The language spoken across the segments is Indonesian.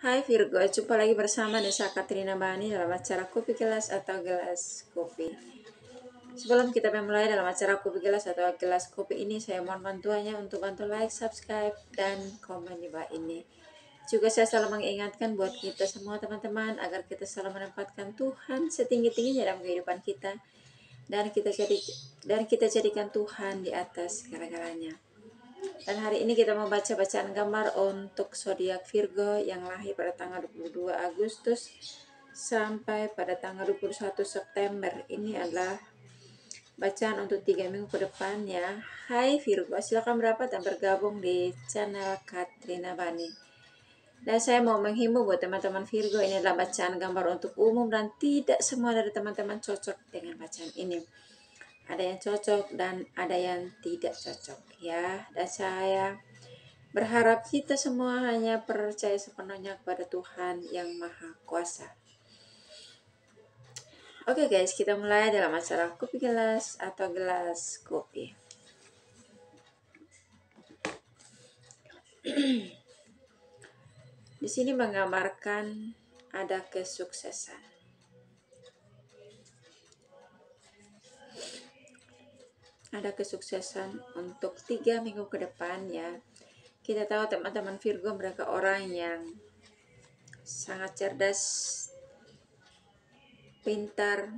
Hai Virgo, jumpa lagi bersama Nesa Katrina Bani dalam acara Kopi Gelas atau Gelas Kopi. Sebelum kita memulai dalam acara Kopi Gelas atau Gelas Kopi ini, saya mohon bantuannya untuk bantu like, subscribe, dan komen di bawah ini. Juga saya selalu mengingatkan buat kita semua teman-teman agar kita selalu menempatkan Tuhan setinggi-tingginya dalam kehidupan kita dan kita jadikan Tuhan di atas segala-galanya. Dan hari ini kita mau baca bacaan gambar untuk zodiak Virgo yang lahir pada tanggal 22 Agustus sampai pada tanggal 21 September. Ini adalah bacaan untuk 3 minggu ke depan ya. Hai Virgo, silakan merapat dan bergabung di channel Katrina Bani. Dan saya mau menghimbau buat teman-teman Virgo, ini adalah bacaan gambar untuk umum dan tidak semua dari teman-teman cocok dengan bacaan ini. Ada yang cocok dan ada yang tidak cocok ya. Dan saya berharap kita semua hanya percaya sepenuhnya kepada Tuhan yang Maha Kuasa. Oke guys, kita mulai dalam acara Kopi Gelas atau Gelas Kopi. Di sini menggambarkan ada kesuksesan. Ada kesuksesan untuk 3 minggu ke depan ya. Kita tahu teman-teman Virgo mereka orang yang sangat cerdas, pintar,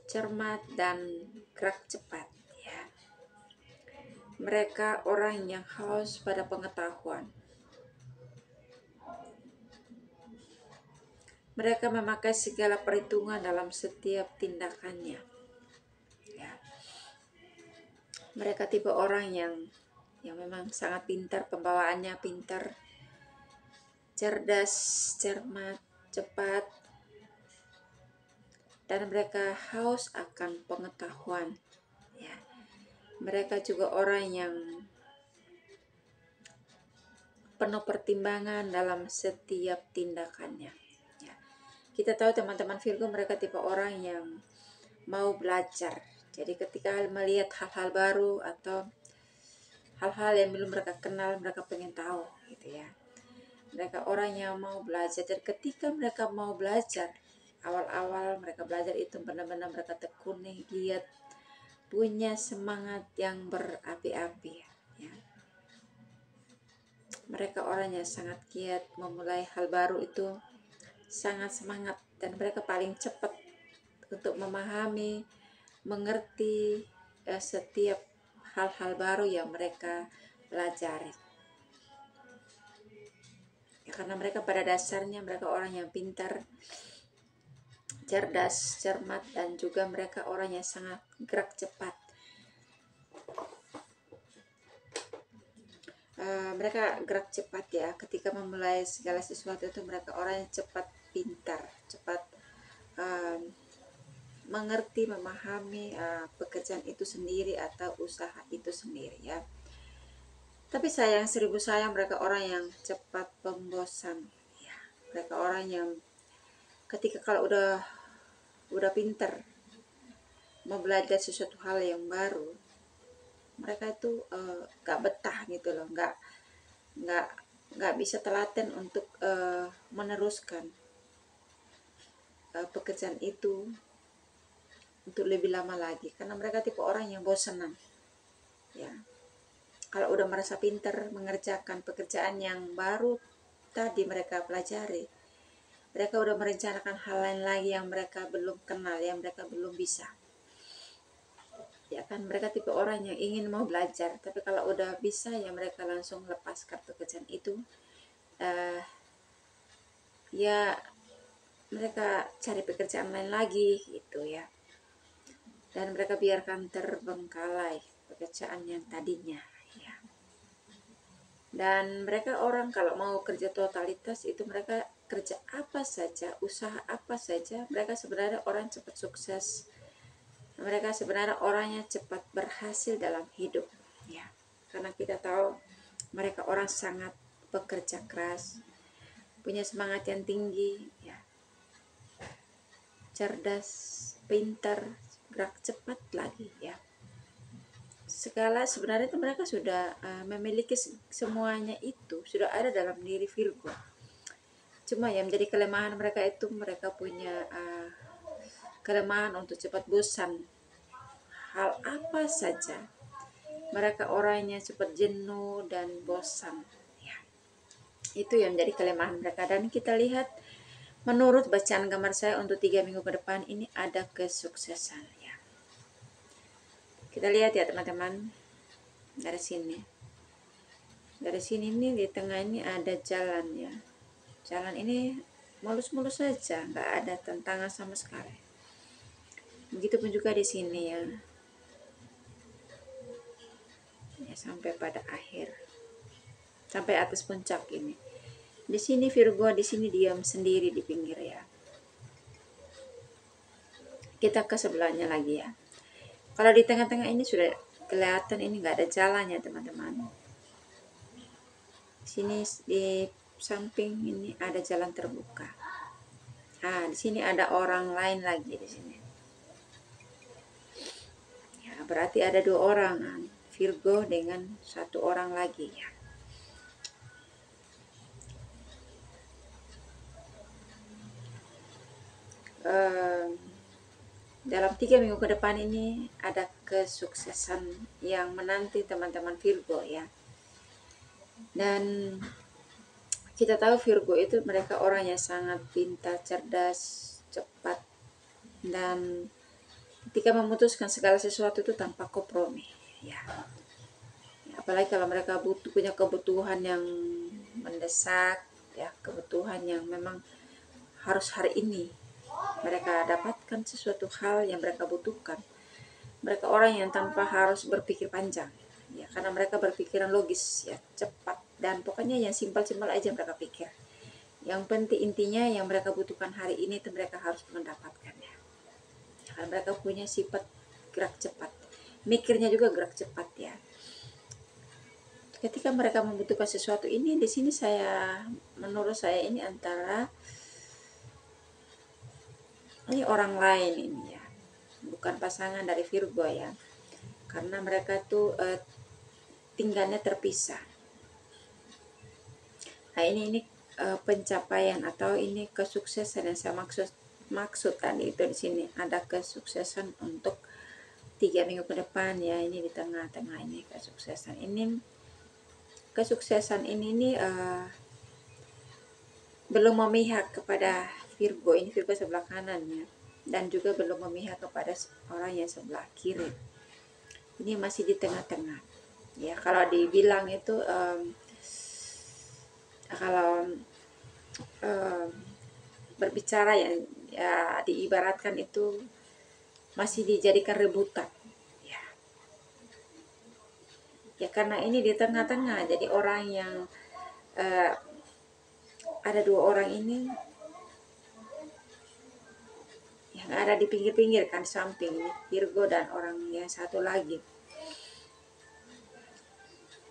cermat, dan gerak cepat ya. Mereka orang yang haus pada pengetahuan. Mereka memakai segala perhitungan dalam setiap tindakannya. Ya. Mereka tipe orang yang memang sangat pintar, pembawaannya pintar, cerdas, cermat, cepat, dan mereka haus akan pengetahuan. Ya. Mereka juga orang yang penuh pertimbangan dalam setiap tindakannya. Ya. Kita tahu teman-teman Virgo mereka tipe orang yang mau belajar. Jadi ketika melihat hal-hal baru atau hal-hal yang belum mereka kenal, mereka pengen tahu gitu ya. Mereka orang yang mau belajar. Dan ketika mereka mau belajar, awal-awal mereka belajar itu benar-benar mereka tekuni, giat, punya semangat yang berapi-api ya. Mereka orang yang sangat giat memulai hal baru itu, sangat semangat, dan mereka paling cepat untuk memahami, mengerti setiap hal-hal baru yang mereka pelajari. Ya, karena mereka pada dasarnya mereka orang yang pintar, cerdas, cermat, dan juga mereka orang yang sangat gerak cepat. Mereka gerak cepat ya, ketika memulai segala sesuatu itu mereka orang yang cepat, pintar, cepat mengerti, memahami pekerjaan itu sendiri atau usaha itu sendiri ya. Tapi sayang, seribu sayang, mereka orang yang cepat pembosan ya. Mereka orang yang ketika kalau udah pintar mau belajar sesuatu hal yang baru, mereka itu gak betah gitu loh, gak bisa telaten untuk meneruskan pekerjaan itu untuk lebih lama lagi, karena mereka tipe orang yang bosanan ya. Kalau udah merasa pintar mengerjakan pekerjaan yang baru tadi mereka pelajari, mereka udah merencanakan hal lain lagi yang mereka belum kenal, yang mereka belum bisa ya kan. Mereka tipe orang yang ingin mau belajar, tapi kalau udah bisa ya mereka langsung lepaskan pekerjaan itu, ya mereka cari pekerjaan lain lagi gitu ya. Dan mereka biarkan terbengkalai pekerjaan yang tadinya ya. Dan mereka orang kalau mau kerja totalitas itu mereka kerja apa saja, usaha apa saja, mereka sebenarnya orang cepat sukses. Mereka sebenarnya orangnya cepat berhasil dalam hidup ya. Karena kita tahu mereka orang sangat bekerja keras, punya semangat yang tinggi ya, cerdas, pintar, gerak cepat lagi ya. segala sebenarnya itu mereka sudah memiliki semuanya, itu sudah ada dalam diri Virgo. Cuma yang menjadi kelemahan mereka itu mereka punya kelemahan untuk cepat bosan. Hal apa saja mereka orangnya cepat jenuh dan bosan ya. Itu yang menjadi kelemahan mereka. Dan kita lihat menurut bacaan gambar saya untuk 3 minggu ke depan ini ada kesuksesan ya. Kita lihat ya teman-teman, dari sini. Dari sini nih di tengah ini ada jalan ya. Jalan ini mulus-mulus saja, nggak ada tantangan sama sekali. Begitupun juga di sini ya. Ya sampai pada akhir. Sampai atas puncak ini. Di sini Virgo di sini diam sendiri di pinggir ya. Kita ke sebelahnya lagi ya. Kalau di tengah-tengah ini sudah kelihatan ini nggak ada jalannya teman-teman. Sini di samping ini ada jalan terbuka. Nah, di sini ada orang lain lagi di sini. Ya, berarti ada 2 orang, Virgo dengan 1 orang lagi ya. Dalam 3 minggu ke depan ini ada kesuksesan yang menanti teman-teman Virgo ya. Dan kita tahu Virgo itu mereka orang yang sangat pintar, cerdas, cepat, dan ketika memutuskan segala sesuatu itu tanpa kompromi ya. Apalagi kalau mereka punya kebutuhan yang mendesak ya, kebutuhan yang memang harus hari ini mereka dapatkan sesuatu hal yang mereka butuhkan. Mereka orang yang tanpa harus berpikir panjang ya, karena mereka berpikiran logis ya, cepat, dan pokoknya yang simpel-simpel aja mereka pikir. Yang penting intinya yang mereka butuhkan hari ini itu mereka harus mendapatkannya. Karena mereka punya sifat gerak cepat, mikirnya juga gerak cepat ya. Ketika mereka membutuhkan sesuatu ini, di sini menurut saya ini antara ini orang lain ini ya, bukan pasangan dari Virgo ya, karena mereka tuh tinggalnya terpisah. Nah ini pencapaian atau ini kesuksesan yang saya maksud tadi itu di sini ada kesuksesan untuk 3 minggu ke depan ya. Ini di tengah-tengah ini kesuksesan ini nih belum memihak kepada Virgo, ini Virgo sebelah kanannya, dan juga belum memihak kepada orang yang sebelah kiri. Ini masih di tengah-tengah ya. Kalau dibilang itu kalau berbicara ya diibaratkan itu masih dijadikan rebutan ya, karena ini di tengah-tengah. Jadi orang yang ada 2 orang ini yang ada di pinggir-pinggir kan, samping ini Virgo dan orang yang satu lagi,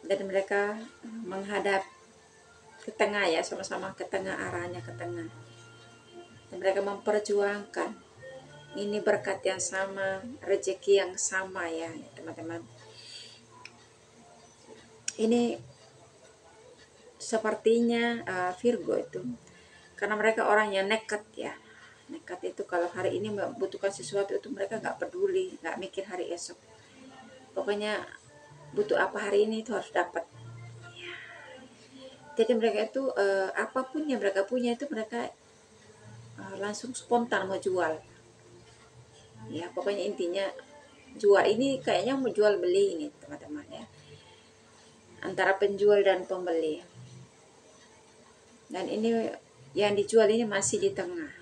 dan mereka menghadap ke tengah ya, sama-sama ke tengah, arahnya ke tengah, dan mereka memperjuangkan ini berkat yang sama, rezeki yang sama ya teman-teman. Ini sepertinya Virgo itu karena mereka orang yang nekat ya. Nekat itu kalau hari ini membutuhkan sesuatu itu mereka nggak peduli, nggak mikir hari esok. Pokoknya butuh apa hari ini itu harus dapat. Ya. Jadi mereka itu apapun yang mereka punya itu mereka langsung spontan mau jual. Ya pokoknya intinya jual. Ini kayaknya mau jual beli ini teman-teman ya. Antara penjual dan pembeli. Dan ini yang dijual ini masih di tengah.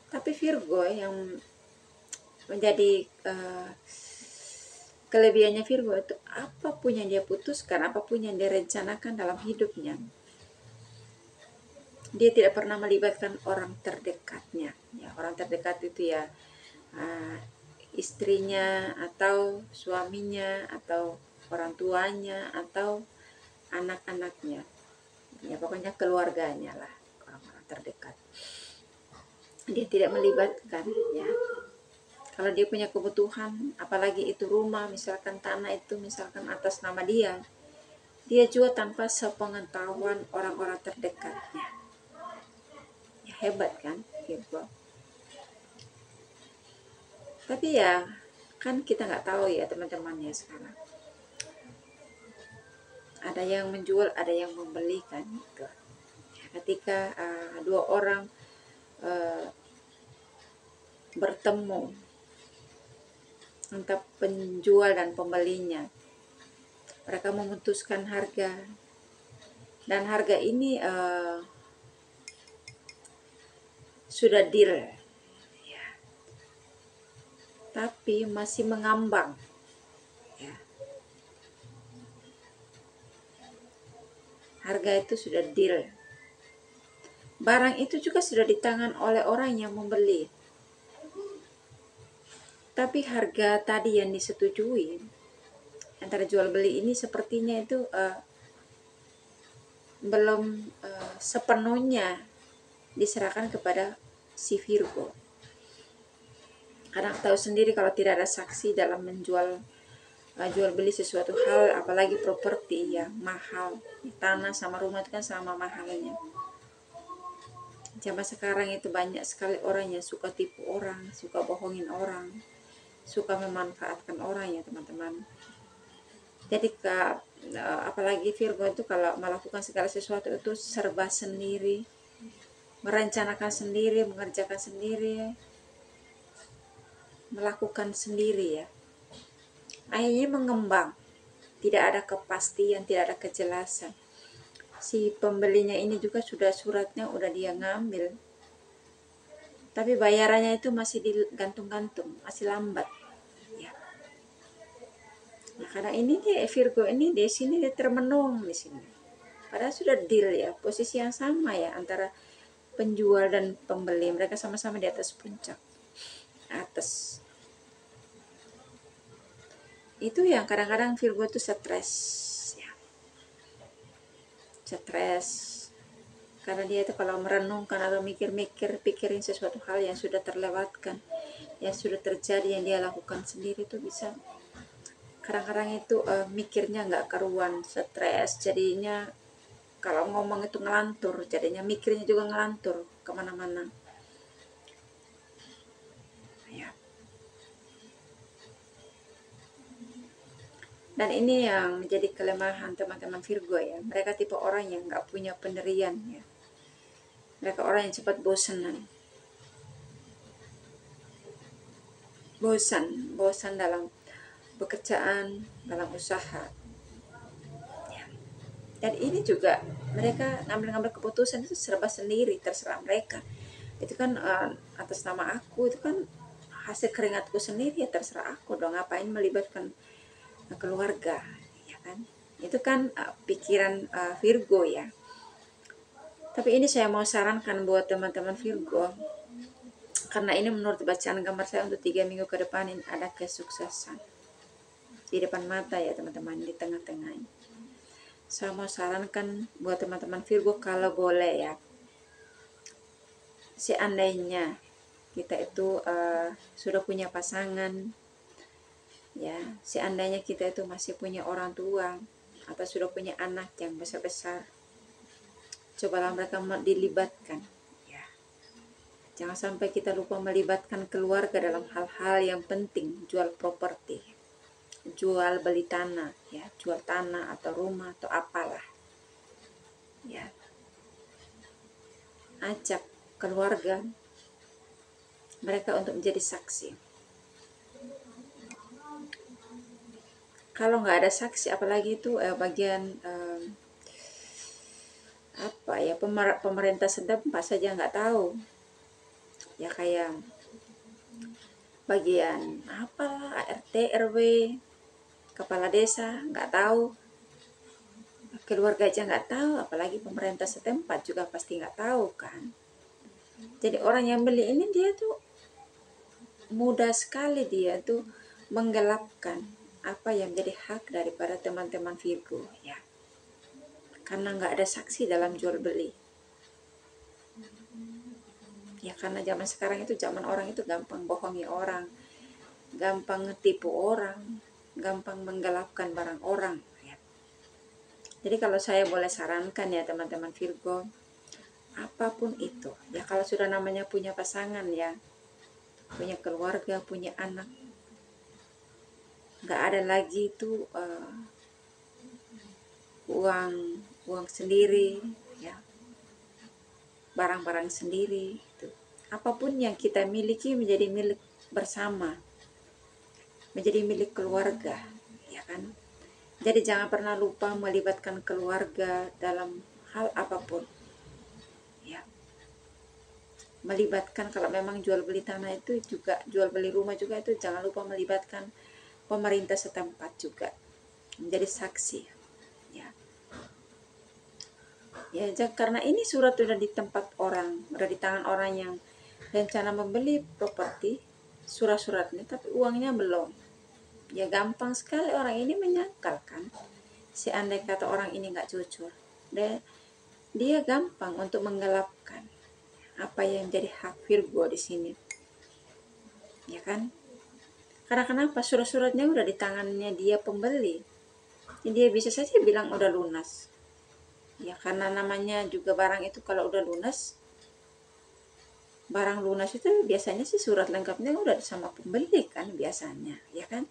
Tapi Virgo yang menjadi kelebihannya Virgo itu apapun yang dia putuskan, apapun yang dia rencanakan dalam hidupnya, dia tidak pernah melibatkan orang terdekatnya ya. Orang terdekat itu ya istrinya atau suaminya atau orang tuanya atau anak-anaknya ya, pokoknya keluarganya lah, orang-orang terdekat. Dia tidak melibatkan ya. Kalau dia punya kebutuhan, apalagi itu rumah, misalkan tanah itu misalkan atas nama dia, dia jual tanpa sepengetahuan orang-orang terdekatnya. Ya, hebat kan gitu. Tapi ya kan kita nggak tahu ya teman-teman ya, sekarang ada yang menjual, ada yang membeli kan gitu. Ketika dua orang bertemu, entah penjual dan pembelinya, mereka memutuskan harga, dan harga ini sudah deal ya, tapi masih mengambang ya. Harga itu sudah deal, barang itu juga sudah di tangan oleh orang yang membeli, tapi harga tadi yang disetujui antara jual beli ini sepertinya itu belum sepenuhnya diserahkan kepada si Virgo. Karena tahu sendiri kalau tidak ada saksi dalam menjual jual beli sesuatu hal, apalagi properti ya mahal. Tanah sama rumah itu kan sama mahalnya. Zaman sekarang itu banyak sekali orang yang suka tipu orang, suka bohongin orang, suka memanfaatkan orang ya teman-teman. Jadi apalagi Virgo itu kalau melakukan segala sesuatu itu serba sendiri, merencanakan sendiri, mengerjakan sendiri, melakukan sendiri ya. Akhirnya mengembang, tidak ada kepastian, tidak ada kejelasan. Si pembelinya ini juga sudah suratnya udah dia ngambil, tapi bayarannya itu masih digantung-gantung, masih lambat ya. Nah, karena ini dia Virgo ini di sini dia termenung di sini. Padahal sudah deal ya, posisi yang sama ya antara penjual dan pembeli, mereka sama-sama di atas puncak atas. Itu yang kadang-kadang Virgo itu stres ya, stres karena dia itu kalau merenungkan atau mikir-mikir, pikirin sesuatu hal yang sudah terlewatkan, yang sudah terjadi, yang dia lakukan sendiri itu bisa kadang-kadang itu mikirnya nggak karuan, stres, jadinya kalau ngomong itu ngelantur, jadinya mikirnya juga ngelantur kemana-mana ya. Dan ini yang menjadi kelemahan teman-teman Virgo ya, mereka tipe orang yang nggak punya pendirian ya, mereka orang yang cepat bosan dalam pekerjaan, dalam usaha ya. Dan ini juga mereka ngambil keputusan itu serba sendiri, terserah mereka. Itu kan atas nama aku, itu kan hasil keringatku sendiri ya, terserah aku dong, ngapain melibatkan keluarga ya kan. Itu kan pikiran Virgo ya. Tapi ini saya mau sarankan buat teman-teman Virgo, karena ini menurut bacaan gambar saya untuk 3 minggu ke depan ini ada kesuksesan di depan mata ya teman-teman, di tengah-tengah. Saya mau sarankan buat teman-teman Virgo, kalau boleh ya, seandainya kita itu sudah punya pasangan ya, seandainya kita itu masih punya orang tua atau sudah punya anak yang besar-besar, cobalah mereka dilibatkan ya. Jangan sampai kita lupa melibatkan keluarga dalam hal-hal yang penting, jual properti, jual beli tanah ya, jual tanah atau rumah atau apalah ya. Ajak keluarga mereka untuk menjadi saksi. Kalau nggak ada saksi, apalagi itu bagian apa ya, pemerintah setempat saja nggak tahu ya, kayak bagian apalah ART RW, kepala desa nggak tahu, keluarga aja nggak tahu, apalagi pemerintah setempat juga pasti nggak tahu kan. Jadi orang yang beli ini dia tuh mudah sekali dia tuh menggelapkan apa yang menjadi hak daripada teman-teman Virgo ya, karena nggak ada saksi dalam jual beli ya. Karena zaman sekarang itu zaman orang itu gampang bohongi orang, gampang tipu orang, gampang menggelapkan barang orang ya. Jadi kalau saya boleh sarankan ya teman-teman Virgo, apapun itu ya, kalau sudah namanya punya pasangan ya, punya keluarga, punya anak, nggak ada lagi itu uang sendiri ya, barang-barang sendiri gitu. Apapun yang kita miliki menjadi milik bersama, menjadi milik keluarga ya kan. Jadi jangan pernah lupa melibatkan keluarga dalam hal apapun ya. Melibatkan, kalau memang jual beli tanah itu juga, jual beli rumah juga, itu jangan lupa melibatkan pemerintah setempat juga menjadi saksi ya. Ya, karena ini surat sudah di tempat orang, sudah di tangan orang yang rencana membeli properti, surat-suratnya, tapi uangnya belum. Ya gampang sekali orang ini menyangkal kan. Seandai kata orang ini nggak jujur, dia gampang untuk menggelapkan apa yang jadi hak Virgo di sini, ya kan? Karena kenapa? Surat-suratnya udah di tangannya dia pembeli. Jadi dia bisa saja bilang udah lunas. Ya karena namanya juga barang itu kalau udah lunas, barang lunas itu biasanya sih surat lengkapnya udah sama pembeli kan biasanya, ya kan?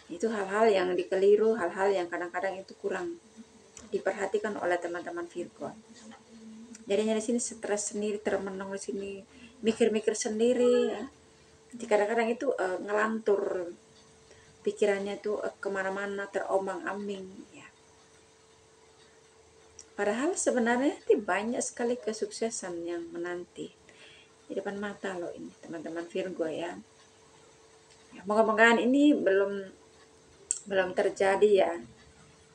Itu hal-hal yang dikeliru, hal-hal yang kadang-kadang itu kurang diperhatikan oleh teman-teman Virgo. Jadinya di sini stres sendiri, termenung di sini, mikir-mikir sendiri ya. Jadi kadang-kadang itu ngelantur pikirannya itu kemana-mana, terombang-ambing ya. Padahal sebenarnya banyak sekali kesuksesan yang menanti di depan mata loh ini teman-teman Virgo ya. Moga-mogaan ini belum terjadi ya,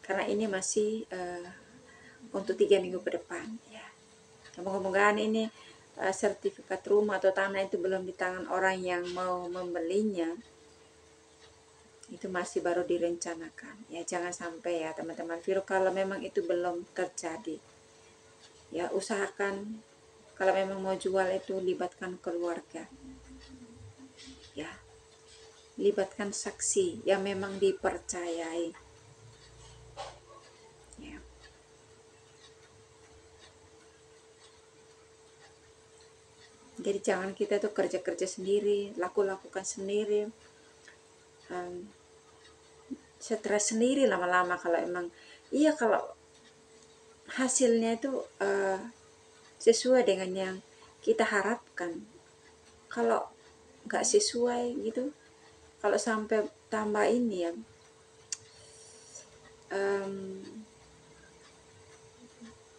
karena ini masih untuk 3 minggu ke depan ya. Moga-mogaan ini sertifikat rumah atau tanah itu belum di tangan orang yang mau membelinya, itu masih baru direncanakan ya. Jangan sampai ya teman-teman Virgo, kalau memang itu belum terjadi ya, usahakan kalau memang mau jual itu libatkan keluarga ya, libatkan saksi yang memang dipercayai ya. Jadi jangan kita tuh kerja-kerja sendiri, lakukan sendiri, stres sendiri lama-lama. Kalau emang iya, kalau hasilnya itu sesuai dengan yang kita harapkan, kalau nggak sesuai gitu, kalau sampai tambah ini ya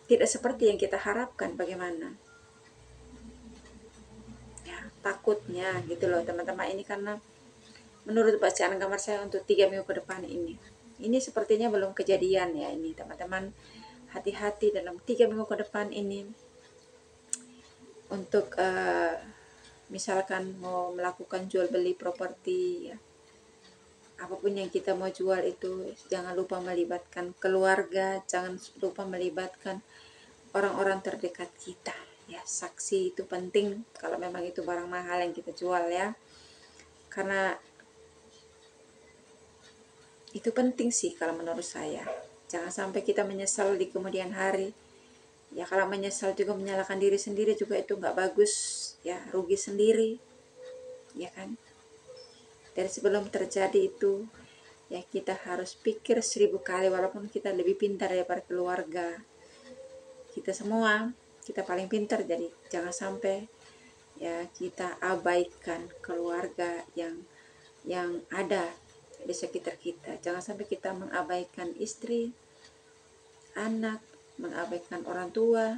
tidak seperti yang kita harapkan, bagaimana ya, takutnya gitu loh teman-teman ini. Karena menurut bacaan gambar saya untuk 3 minggu ke depan ini sepertinya belum kejadian ya ini teman-teman. Hati-hati dalam 3 minggu ke depan ini untuk misalkan mau melakukan jual beli properti ya, apapun yang kita mau jual itu jangan lupa melibatkan keluarga, jangan lupa melibatkan orang-orang terdekat kita ya. Saksi itu penting kalau memang itu barang mahal yang kita jual ya, karena itu penting sih kalau menurut saya. Jangan sampai kita menyesal di kemudian hari ya. Kalau menyesal juga menyalahkan diri sendiri juga itu nggak bagus ya, rugi sendiri ya kan. Dari sebelum terjadi itu ya kita harus pikir 1000 kali, walaupun kita lebih pintar daripada keluarga kita semua, kita paling pintar. Jadi jangan sampai ya kita abaikan keluarga yang ada di sekitar kita. Jangan sampai kita mengabaikan istri, anak, mengabaikan orang tua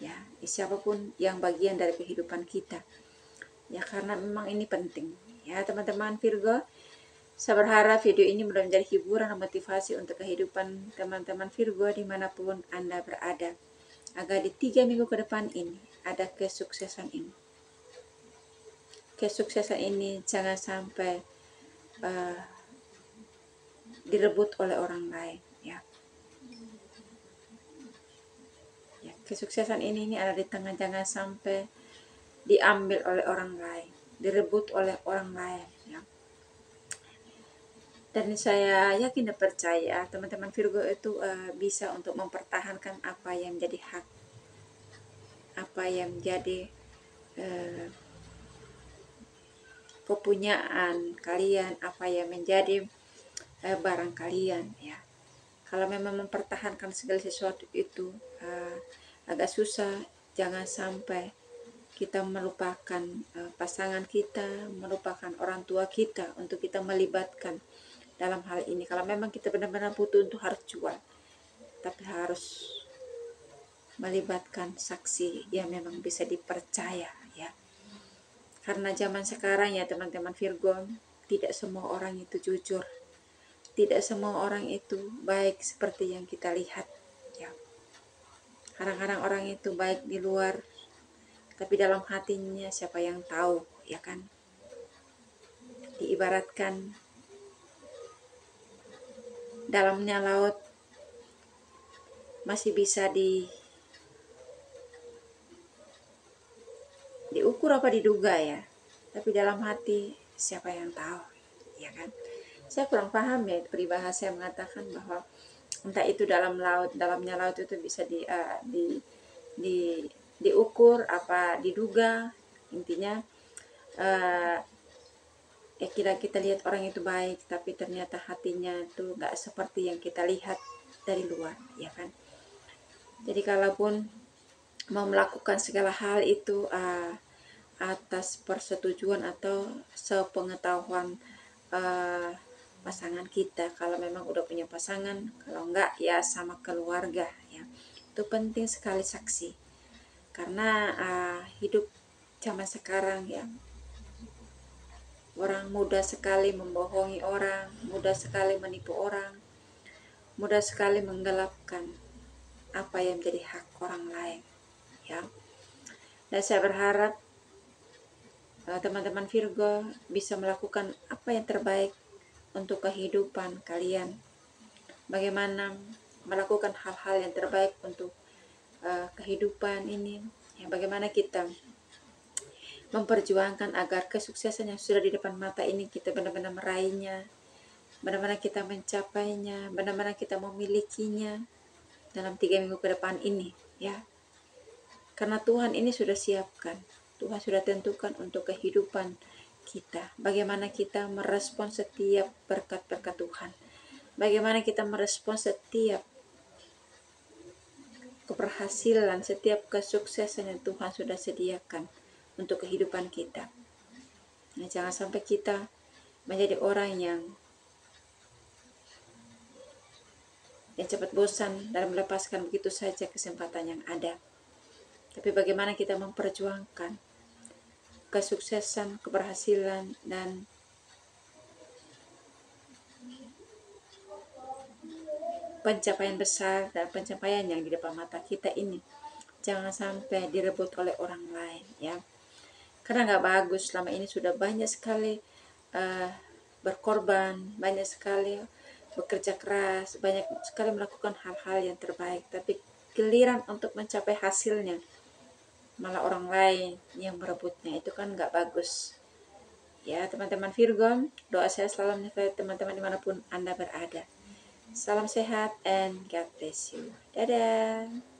ya, siapapun yang bagian dari kehidupan kita ya, karena memang ini penting ya teman-teman Virgo. Saya berharap video ini menjadi hiburan dan motivasi untuk kehidupan teman-teman Virgo dimanapun Anda berada, agar di 3 minggu ke depan ini ada kesuksesan ini. Kesuksesan ini jangan sampai direbut oleh orang lain ya. Ya, kesuksesan ini ada di tangan, jangan sampai diambil oleh orang lain, direbut oleh orang lain ya. Dan saya yakin dan percaya teman-teman Virgo itu bisa untuk mempertahankan apa yang menjadi hak, apa yang menjadi kepunyaan kalian, apa yang menjadi barang kalian ya. Kalau memang mempertahankan segala sesuatu itu agak susah, jangan sampai kita melupakan pasangan kita, melupakan orang tua kita untuk kita melibatkan dalam hal ini. Kalau memang kita benar-benar butuh untuk harus jual, tapi harus melibatkan saksi yang memang bisa dipercaya ya. Karena zaman sekarang ya teman-teman Virgo, tidak semua orang itu jujur. Tidak semua orang itu baik seperti yang kita lihat ya. Kadang-kadang orang itu baik di luar, tapi dalam hatinya siapa yang tahu ya kan. Diibaratkan dalamnya laut masih bisa diukur apa diduga ya, tapi dalam hati siapa yang tahu ya kan. Saya kurang paham ya peribahasa yang mengatakan bahwa entah itu dalamnya laut itu bisa diukur apa diduga. Intinya ya kita lihat orang itu baik, tapi ternyata hatinya itu nggak seperti yang kita lihat dari luar ya kan. Jadi kalaupun mau melakukan segala hal itu atas persetujuan atau sepengetahuan pasangan kita, kalau memang udah punya pasangan, kalau enggak ya sama keluarga ya. Itu penting sekali saksi, karena hidup zaman sekarang ya, orang mudah sekali membohongi orang, mudah sekali menipu orang, mudah sekali menggelapkan apa yang menjadi hak orang lain ya. Dan saya berharap teman-teman Virgo bisa melakukan apa yang terbaik untuk kehidupan kalian. Bagaimana melakukan hal-hal yang terbaik untuk kehidupan ini ya. Bagaimana kita memperjuangkan agar kesuksesan yang sudah di depan mata ini kita benar-benar meraihnya, benar-benar kita mencapainya, benar-benar kita memilikinya dalam 3 minggu ke depan ini ya. Karena Tuhan ini sudah siapkan, Tuhan sudah tentukan untuk kehidupan kita. Bagaimana kita merespon setiap berkat-berkat Tuhan, bagaimana kita merespon setiap keberhasilan, setiap kesuksesan yang Tuhan sudah sediakan untuk kehidupan kita. Nah, jangan sampai kita menjadi orang yang cepat bosan dan melepaskan begitu saja kesempatan yang ada. Tapi bagaimana kita memperjuangkan kesuksesan, keberhasilan, dan pencapaian besar dan pencapaian yang di depan mata kita ini jangan sampai direbut oleh orang lain ya. Karena nggak bagus. Selama ini sudah banyak sekali berkorban, banyak sekali bekerja keras, banyak sekali melakukan hal-hal yang terbaik, tapi giliran untuk mencapai hasilnya malah orang lain yang merebutnya. Itu kan nggak bagus ya teman-teman Virgo. Doa saya selalu menyertai teman-teman dimanapun Anda berada. Salam sehat and God bless you. Dadah.